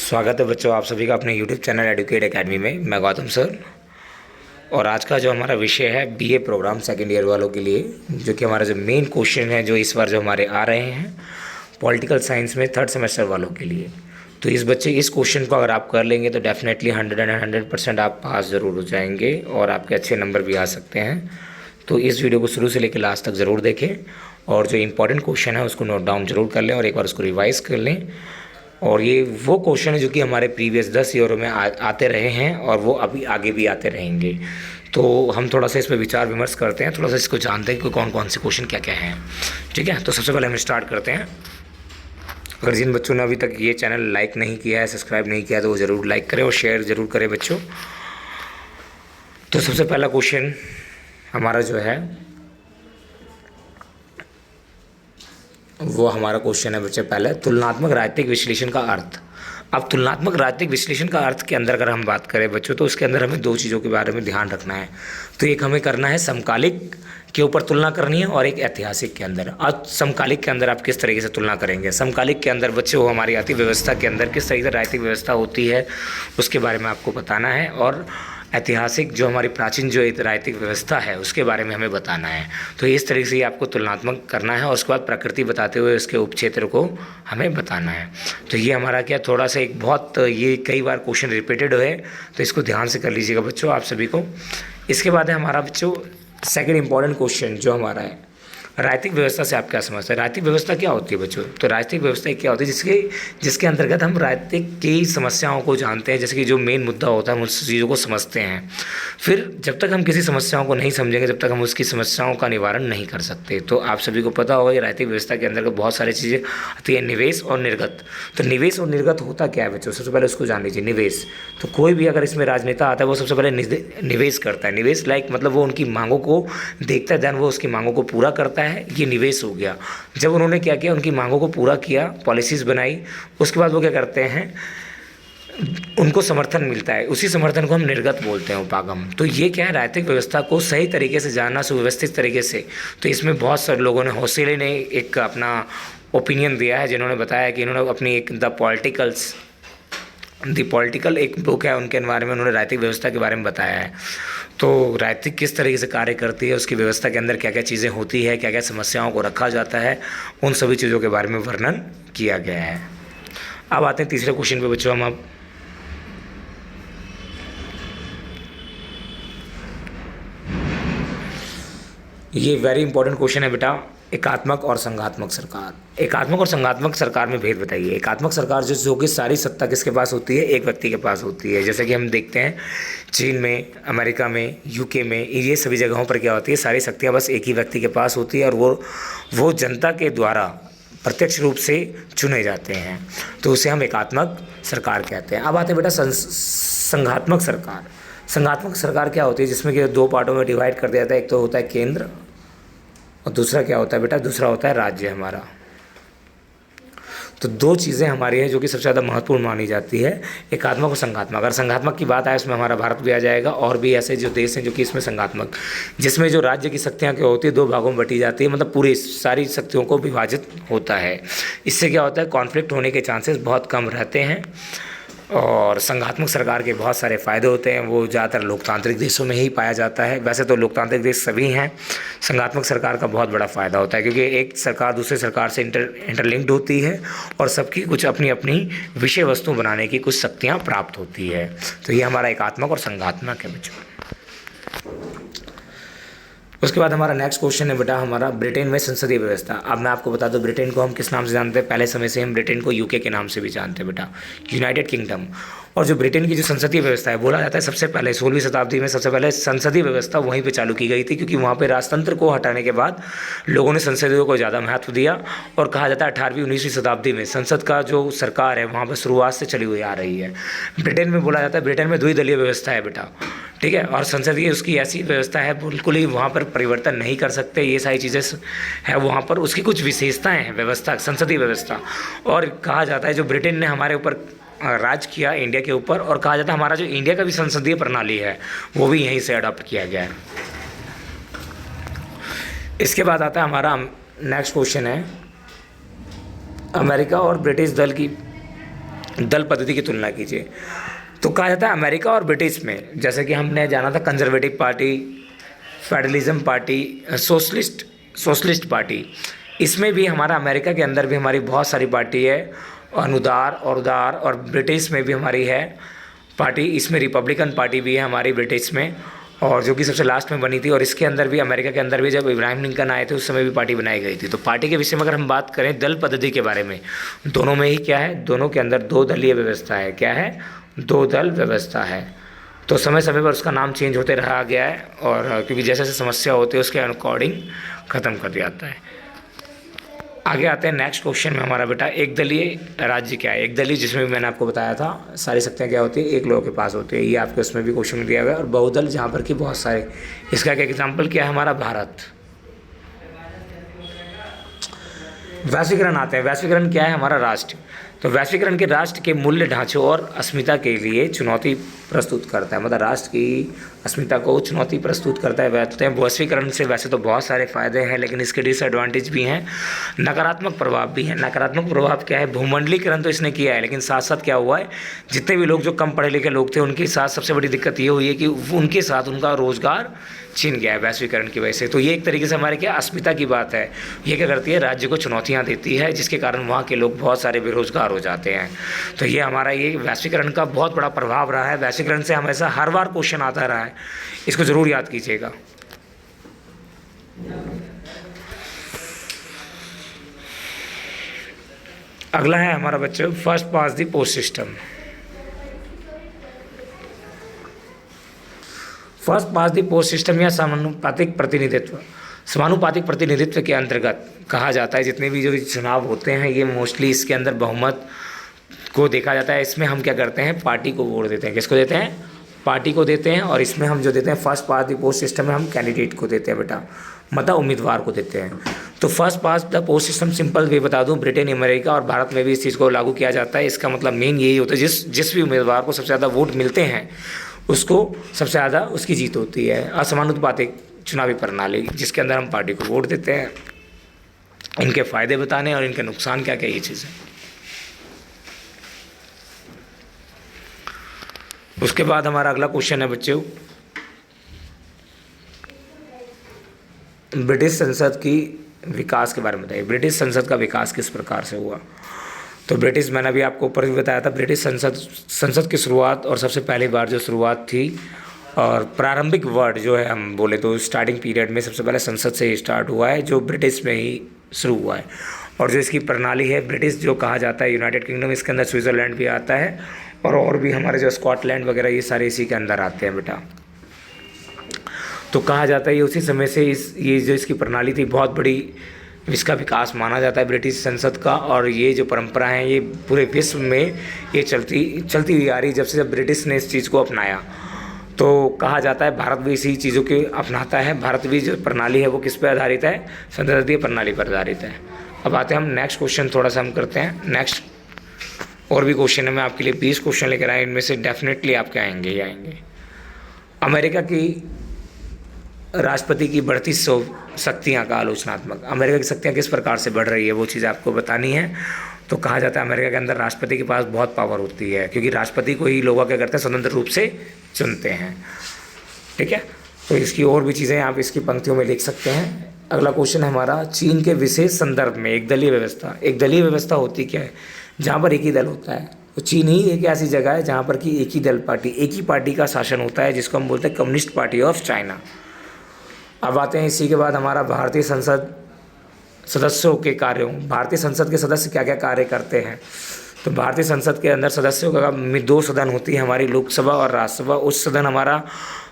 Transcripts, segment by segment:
स्वागत है बच्चों आप सभी का अपने YouTube चैनल एडुकेट एकेडमी में। मैं गौतम सर और आज का जो हमारा विषय है बीए प्रोग्राम सेकेंड ईयर वालों के लिए, जो कि हमारा जो मेन क्वेश्चन है जो इस बार जो हमारे आ रहे हैं पॉलिटिकल साइंस में थर्ड सेमेस्टर वालों के लिए। तो इस क्वेश्चन को अगर आप कर लेंगे तो डेफिनेटली 100% आप पास ज़रूर हो जाएंगे और आपके अच्छे नंबर भी आ सकते हैं। तो इस वीडियो को शुरू से लेकर लास्ट तक ज़रूर देखें और जो इंपॉर्टेंट क्वेश्चन है उसको नोट डाउन जरूर कर लें और एक बार उसको रिवाइज़ कर लें। और ये वो क्वेश्चन है जो कि हमारे प्रीवियस 10 ईयरों में आते रहे हैं और वो अभी आगे भी आते रहेंगे। तो हम थोड़ा सा इस पर विचार विमर्श करते हैं, थोड़ा सा इसको जानते हैं कि कौन कौन से क्वेश्चन क्या क्या हैं। ठीक है, तो सबसे पहले हम स्टार्ट करते हैं। अगर जिन बच्चों ने अभी तक ये चैनल लाइक नहीं किया है, सब्सक्राइब नहीं किया, तो वो ज़रूर लाइक करें और शेयर ज़रूर करें बच्चों। तो सबसे पहला क्वेश्चन हमारा जो है वो हमारा क्वेश्चन है बच्चे, पहले तुलनात्मक राजनीतिक विश्लेषण का अर्थ। अब तुलनात्मक राजनीतिक विश्लेषण का अर्थ के अंदर अगर हम बात करें बच्चों, तो उसके अंदर हमें दो चीज़ों के बारे में ध्यान रखना है। तो एक हमें करना है समकालिक के ऊपर तुलना करनी है और एक ऐतिहासिक के अंदर। आज समकालिक के अंदर आप किस तरीके से तुलना करेंगे, समकालिक के अंदर बच्चे वो हमारी आती व्यवस्था के अंदर किस तरीके से राजनीतिक व्यवस्था होती है उसके बारे में आपको बताना है, और ऐतिहासिक जो हमारी प्राचीन जो राजनीतिक व्यवस्था है उसके बारे में हमें बताना है। तो इस तरीके से ये आपको तुलनात्मक करना है और उसके बाद प्रकृति बताते हुए उसके उपक्षेत्र को हमें बताना है। तो ये हमारा क्या थोड़ा सा एक बहुत ये कई बार क्वेश्चन रिपीटेड है, तो इसको ध्यान से कर लीजिएगा बच्चों आप सभी को। इसके बाद है हमारा बच्चों सेकेंड इंपॉर्टेंट क्वेश्चन जो हमारा है, राजनीतिक व्यवस्था से आप क्या समझते हैं। राजनीतिक व्यवस्था क्या होती है बच्चों? तो राजनीतिक व्यवस्था क्या होती है जिसके अंतर्गत हम राजनीतिक की समस्याओं को जानते हैं, जैसे कि जो मेन मुद्दा होता है हम उस चीज़ों को समझते हैं। फिर जब तक हम किसी समस्याओं को नहीं समझेंगे जब तक हम उसकी समस्याओं का निवारण नहीं कर सकते। तो आप सभी को पता होगा कि राजनीतिक व्यवस्था के अंतर्गत बहुत सारी चीज़ें आती है, निवेश और निर्गत। तो निवेश और निर्गत होता क्या है बच्चों, सबसे पहले उसको जान लीजिए। निवेश तो कोई भी अगर इसमें राजनेता आता है वो सबसे पहले निवेश करता है। निवेश मतलब वो उनकी मांगों को देखता है, देन वो उसकी मांगों को पूरा करता है, ये निवेश हो गया। जब उन्होंने क्या किया, उनकी मांगों को पूरा किया, पॉलिसीज़ बनाई, उसके बाद वो क्या करते हैं, उनको समर्थन मिलता है, उसी समर्थन को हम निर्गत बोलते हैं, उपागम। तो ये क्या है, राजनीतिक व्यवस्था को सही तरीके से जानना, सुव्यवस्थित तरीके से। तो इसमें बहुत सारे लोगों ने, हौसले ने एक अपना ओपिनियन दिया है, जिन्होंने बताया कि इन्होंने अपनी एक द पॉलिटिकल एक बुक है, उनके बारे में उन्होंने राजनीतिक व्यवस्था के बारे में बताया है। तो राजनीतिक किस तरीके से कार्य करती है, उसकी व्यवस्था के अंदर क्या क्या चीज़ें होती है, क्या क्या समस्याओं को रखा जाता है, उन सभी चीज़ों के बारे में वर्णन किया गया है। अब आते हैं तीसरे क्वेश्चन पे बच्चों हम। अब ये वेरी इंपॉर्टेंट क्वेश्चन है बेटा, एकात्मक और संघात्मक सरकार। एकात्मक और संघात्मक सरकार में भेद बताइए। एकात्मक सरकार जो कि सारी सत्ता किसके पास होती है, एक व्यक्ति के पास होती है। जैसे कि हम देखते हैं चीन में, अमेरिका में, यूके में, ये सभी जगहों पर क्या होती है, सारी शक्तियाँ बस एक ही व्यक्ति के पास होती है और वो जनता के द्वारा प्रत्यक्ष रूप से चुने जाते हैं। तो उसे हम एकात्मक सरकार कहते हैं। अब आते हैं बेटा संघात्मक सरकार। संघात्मक सरकार क्या होती है, जिसमें कि दो पार्टों में डिवाइड कर दिया जाता है। एक तो होता है केंद्र और दूसरा क्या होता है बेटा, दूसरा होता है राज्य हमारा। तो दो चीज़ें हमारी हैं जो कि सबसे ज़्यादा महत्वपूर्ण मानी जाती है, एकात्मक और संघात्मक। अगर संघात्मक की बात आए उसमें हमारा भारत भी आ जाएगा और भी ऐसे जो देश हैं जो कि इसमें संघात्मक, जिसमें जो राज्य की शक्तियाँ क्या होती है, दो भागों में बटी जाती है, मतलब पूरी सारी शक्तियों को विभाजित होता है। इससे क्या होता है, कॉन्फ्लिक्ट होने के चांसेस बहुत कम रहते हैं। और संघात्मक सरकार के बहुत सारे फ़ायदे होते हैं, वो ज़्यादातर लोकतांत्रिक देशों में ही पाया जाता है। वैसे तो लोकतांत्रिक देश सभी हैं, संघात्मक सरकार का बहुत बड़ा फ़ायदा होता है क्योंकि एक सरकार दूसरे सरकार से इंटरलिंक्ड होती है और सबकी कुछ अपनी अपनी विषय वस्तु बनाने की कुछ शक्तियाँ प्राप्त होती है। तो ये हमारा एकात्मक और संघात्मक है बच्चों। उसके बाद हमारा नेक्स्ट क्वेश्चन है बेटा हमारा, ब्रिटेन में संसदीय व्यवस्था। अब मैं आपको बता दूं ब्रिटेन को हम किस नाम से जानते हैं, पहले समय से हम ब्रिटेन को यूके के नाम से भी जानते हैं बेटा, यूनाइटेड किंगडम। और जो ब्रिटेन की जो संसदीय व्यवस्था है, बोला जाता है सबसे पहले 16वीं शताब्दी में सबसे पहले संसदीय व्यवस्था वहीं पे चालू की गई थी, क्योंकि वहाँ पे राजतंत्र को हटाने के बाद लोगों ने संसदीय को ज़्यादा महत्व दिया। और कहा जाता है 18वीं 19वीं शताब्दी में संसद का जो सरकार है वहाँ पर शुरुआत से चली हुई आ रही है। ब्रिटेन में बोला जाता है ब्रिटेन में द्विदलीय व्यवस्था है बेटा, ठीक है, और संसदीय उसकी ऐसी व्यवस्था है बिल्कुल ही वहाँ पर परिवर्तन नहीं कर सकते, ये सारी चीज़ें है वहाँ पर, उसकी कुछ विशेषताएँ हैं व्यवस्था, संसदीय व्यवस्था। और कहा जाता है जो ब्रिटेन ने हमारे ऊपर राज किया इंडिया के ऊपर, और कहा जाता है हमारा जो इंडिया का भी संसदीय प्रणाली है वो भी यहीं से अडॉप्ट किया गया है। इसके बाद आता है हमारा नेक्स्ट क्वेश्चन है, अमेरिका और ब्रिटिश दल की दल पद्धति की तुलना कीजिए। तो कहा जाता है अमेरिका और ब्रिटिश में, जैसे कि हमने जाना था conservative party, federalism party, socialist party, इसमें भी हमारा अमेरिका के अंदर भी हमारी बहुत सारी पार्टी है, अनुदार और उदार, और ब्रिटिश में भी हमारी है पार्टी, इसमें रिपब्लिकन पार्टी भी है हमारी ब्रिटिश में, और जो कि सबसे लास्ट में बनी थी। और इसके अंदर भी अमेरिका के अंदर भी जब इब्राहिम लिंकन आए थे उस समय भी पार्टी बनाई गई थी। तो पार्टी के विषय में अगर हम बात करें दल पद्धति के बारे में, दोनों में ही क्या है, दोनों के अंदर दो दलीय व्यवस्था है। क्या है? दो दल व्यवस्था है। तो समय समय पर उसका नाम चेंज होते रहा गया है, और क्योंकि जैसे जैसे समस्या होती है उसके अकॉर्डिंग ख़त्म कर दिया जाता है। आगे आते हैं नेक्स्ट क्वेश्चन में हमारा बेटा, एक दलीय राज्य क्या है? एक दलीय, जिसमें भी मैंने आपको बताया था सारी शक्तियाँ क्या होती है, एक लोगों के पास होती है, ये आपके उसमें भी क्वेश्चन दिया हुआ है। और बहुदल जहाँ पर कि बहुत सारे, इसका एक एग्जाम्पल क्या है हमारा भारत। वैश्वीकरण आते हैं। वैश्वीकरण क्या है? हमारा राष्ट्र। तो वैश्वीकरण के राष्ट्र के मूल्य ढांचों और अस्मिता के लिए चुनौती प्रस्तुत करता है, मतलब राष्ट्र की अस्मिता को चुनौती प्रस्तुत करता है। वैश्वीकरण से वैसे तो बहुत सारे फायदे हैं, लेकिन इसके डिसएडवांटेज भी हैं, नकारात्मक प्रभाव भी हैं। नकारात्मक प्रभाव क्या है? भूमंडलीकरण तो इसने किया है, लेकिन साथ साथ क्या हुआ है, जितने भी लोग जो कम पढ़े लिखे लोग थे उनके साथ सबसे बड़ी दिक्कत ये हुई है कि उनके साथ उनका रोजगार छीन गया है वैश्वीकरण की वजह से। तो ये एक तरीके से हमारे क्या अस्मिता की बात है। ये क्या करती है? राज्य को चुनौतियाँ देती है, जिसके कारण वहाँ के लोग बहुत सारे बेरोजगार हो जाते हैं। तो ये हमारा ये वैश्वीकरण का बहुत बड़ा प्रभाव रहा है। वैश्वीकरण से हमेशा हर बार क्वेश्चन आता रहा है, इसको जरूर याद कीजिएगा। अगला है हमारा बच्चों first pass the post system. First pass the post system या समानुपातिक प्रतिनिधित्व। समानुपातिक प्रतिनिधित्व के अंतर्गत कहा जाता है जितने भी जो चुनाव होते हैं ये मोस्टली इसके अंदर बहुमत को देखा जाता है। इसमें हम क्या करते हैं? पार्टी को वोट देते हैं। किसको देते हैं? पार्टी को देते हैं। और इसमें हम जो देते हैं first pass the post system में हम कैंडिडेट को देते हैं बेटा, मतलब उम्मीदवार को देते हैं। तो first pass the post system simple way बता दूं, ब्रिटेन, अमेरिका और भारत में भी इस चीज़ को लागू किया जाता है। इसका मतलब मेन यही होता है जिस भी उम्मीदवार को सबसे ज़्यादा वोट मिलते हैं उसको सबसे ज़्यादा उसकी जीत होती है। असमानुपातिक चुनावी प्रणाली जिसके अंदर हम पार्टी को वोट देते हैं। इनके फ़ायदे बताने और इनके नुकसान क्या क्या ये चीज़ें। उसके बाद हमारा अगला क्वेश्चन है बच्चों, ब्रिटिश संसद की विकास के बारे में बताइए। ब्रिटिश संसद का विकास किस प्रकार से हुआ? तो ब्रिटिश, मैंने अभी आपको ऊपर भी बताया था, ब्रिटिश संसद की शुरुआत और सबसे पहली बार जो शुरुआत थी और प्रारंभिक वर्ड जो है हम बोले तो स्टार्टिंग पीरियड में सबसे पहले संसद से ही स्टार्ट हुआ है, जो ब्रिटिश में ही शुरू हुआ है। और जो इसकी प्रणाली है ब्रिटिश जो कहा जाता है, यूनाइटेड किंगडम, इसके अंदर स्विट्ज़रलैंड भी आता है और भी हमारे जो स्कॉटलैंड वगैरह ये सारे इसी के अंदर आते हैं बेटा। तो कहा जाता है ये उसी समय से ये जो इसकी प्रणाली थी बहुत बड़ी, इसका विकास माना जाता है ब्रिटिश संसद का। और ये जो परंपरा है ये पूरे विश्व में ये चलती हुई आ रही जब से जब ब्रिटिश ने इस चीज़ को अपनाया। तो कहा जाता है भारत भी इसी चीज़ों के अपनाता है। भारत भी जो प्रणाली है वो किस पर आधारित है? संसदीय प्रणाली पर आधारित है। अब आते हैं हम नेक्स्ट क्वेश्चन, थोड़ा सा हम करते हैं नेक्स्ट। और भी क्वेश्चन है, मैं आपके लिए 20 क्वेश्चन लेकर आए, इनमें से डेफिनेटली आपके आएंगे ही आएंगे। अमेरिका की राष्ट्रपति की बढ़ती शक्तियाँ का आलोचनात्मक। अमेरिका की शक्तियाँ किस प्रकार से बढ़ रही है वो चीज़ आपको बतानी है। तो कहा जाता है अमेरिका के अंदर राष्ट्रपति के पास बहुत पावर होती है, क्योंकि राष्ट्रपति को ही लोग क्या करते हैं? स्वतंत्र रूप से चुनते हैं। ठीक है, तो इसकी और भी चीज़ें आप इसकी पंक्तियों में लिख सकते हैं। अगला क्वेश्चन है हमारा, चीन के विशेष संदर्भ में एक दलीय व्यवस्था। एक दलीय व्यवस्था होती क्या है? जहाँ पर एक ही दल होता है। तो चीन ही एक ऐसी जगह है जहाँ पर कि एक ही दल पार्टी, एक ही पार्टी का शासन होता है, जिसको हम बोलते हैं कम्युनिस्ट पार्टी ऑफ चाइना। अब आते हैं इसी के बाद हमारा भारतीय संसद सदस्यों के कार्यों। भारतीय संसद के सदस्य क्या क्या कार्य करते हैं? तो भारतीय संसद के अंदर सदस्यों का में 2 सदन होती है हमारी, लोकसभा और राज्यसभा। उच्च सदन हमारा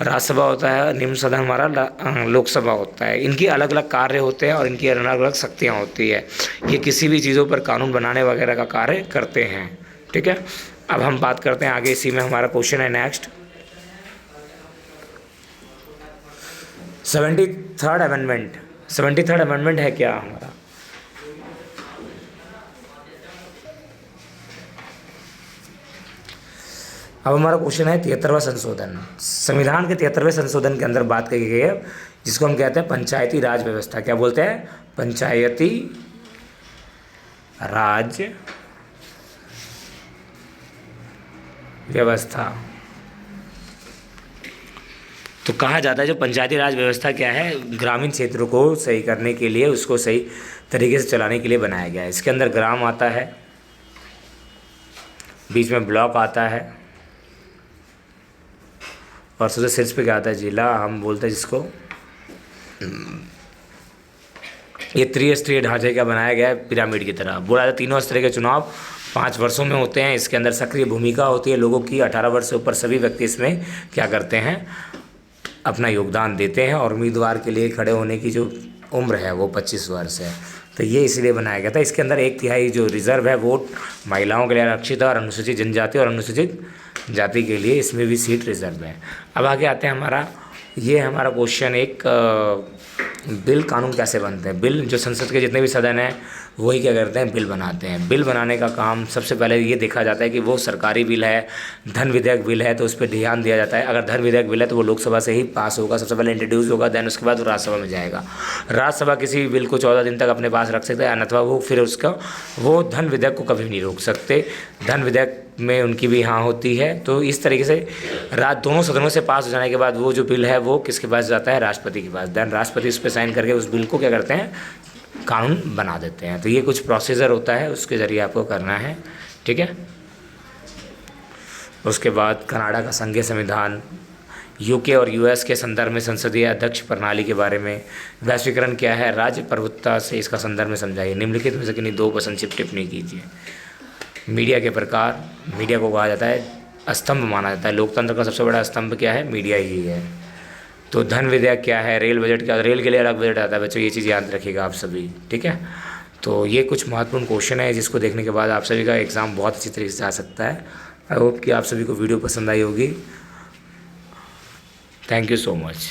राज्यसभा होता है, निम्न सदन हमारा लोकसभा होता है। इनकी अलग अलग कार्य होते हैं और इनकी अलग अलग शक्तियाँ होती है। ये किसी भी चीज़ों पर कानून बनाने वगैरह का कार्य करते हैं। ठीक है, अब हम बात करते हैं आगे। इसी में हमारा क्वेश्चन है next, 73rd amendment. 73rd amendment है क्या हमारा? अब हमारा क्वेश्चन है 73वां संशोधन। संविधान के 73वें संशोधन के अंदर बात कही गई है जिसको हम कहते हैं पंचायती राज व्यवस्था। क्या बोलते हैं? पंचायती राज व्यवस्था। तो कहा जाता है जो पंचायती राज व्यवस्था क्या है, ग्रामीण क्षेत्रों को सही करने के लिए, उसको सही तरीके से चलाने के लिए बनाया गया है। इसके अंदर ग्राम आता है, बीच में ब्लॉक आता है, और सबसे शीर्ष पे क्या आता है, जिला हम बोलते हैं जिसको। ये त्रिस्तरीय ढांचे का बनाया गया है, पिरामिड की तरह। बोला जाता है तीनों स्तरीय के चुनाव 5 वर्षों में होते हैं। इसके अंदर सक्रिय भूमिका होती है लोगों की। 18 वर्ष से ऊपर सभी व्यक्ति इसमें क्या करते हैं, अपना योगदान देते हैं, और उम्मीदवार के लिए खड़े होने की जो उम्र है वो 25 वर्ष है। तो ये इसलिए बनाया गया था। इसके अंदर 1/3 जो रिजर्व है वोट महिलाओं के लिए आरक्षित है, और अनुसूचित जनजाति और अनुसूचित जाति के लिए इसमें भी सीट रिजर्व है। अब आगे आते हैं हमारा क्वेश्चन एक, बिल कानून कैसे बनते हैं। बिल जो संसद के जितने भी सदन हैं वही क्या करते हैं, बिल बनाते हैं। बिल बनाने का काम सबसे पहले ये देखा जाता है कि वो सरकारी बिल है, धन विधेयक बिल है, तो उस पर ध्यान दिया जाता है। अगर धन विधेयक बिल है तो वो लोकसभा से ही पास होगा, सबसे पहले इंट्रोड्यूस होगा, देन उसके बाद वो राज्यसभा में जाएगा। राज्यसभा किसी भी बिल को 14 दिन तक अपने पास रख सकते हैं, अथवा वो फिर वो धन विधेयक को कभी नहीं रोक सकते। धन विधेयक में उनकी भी हाँ होती है। तो इस तरीके से दोनों सदनों से पास हो जाने के बाद वो जो बिल है वो किसके पास जाता है, राष्ट्रपति के पास। देन राष्ट्रपति उस पर साइन करके उस बिल को क्या करते हैं, कानून बना देते हैं। तो ये कुछ प्रोसीजर होता है, उसके ज़रिए आपको करना है, ठीक है। उसके बाद कनाडा का संघीय संविधान, यूके और यूएस के संदर्भ में संसदीय अध्यक्ष प्रणाली के बारे में, वैश्वीकरण क्या है, राज्य प्रभुत्ता से इसका संदर्भ में समझाइए। निम्नलिखित में से किन्हीं 2 पर संक्षिप्त टिप्पणी कीजिए। मीडिया के प्रकार, मीडिया को कहा जाता है स्तंभ माना जाता है। लोकतंत्र का सबसे बड़ा स्तंभ क्या है, मीडिया ही है। तो धन विधेयक क्या है, रेल बजट क्या, रेल के लिए अलग बजट आता है बच्चों, ये चीज़ याद रखिएगा आप सभी, ठीक है। तो ये कुछ महत्वपूर्ण क्वेश्चन है जिसको देखने के बाद आप सभी का एग्ज़ाम बहुत अच्छी तरीके से आ सकता है। आई होप कि आप सभी को वीडियो पसंद आई होगी। Thank you so much.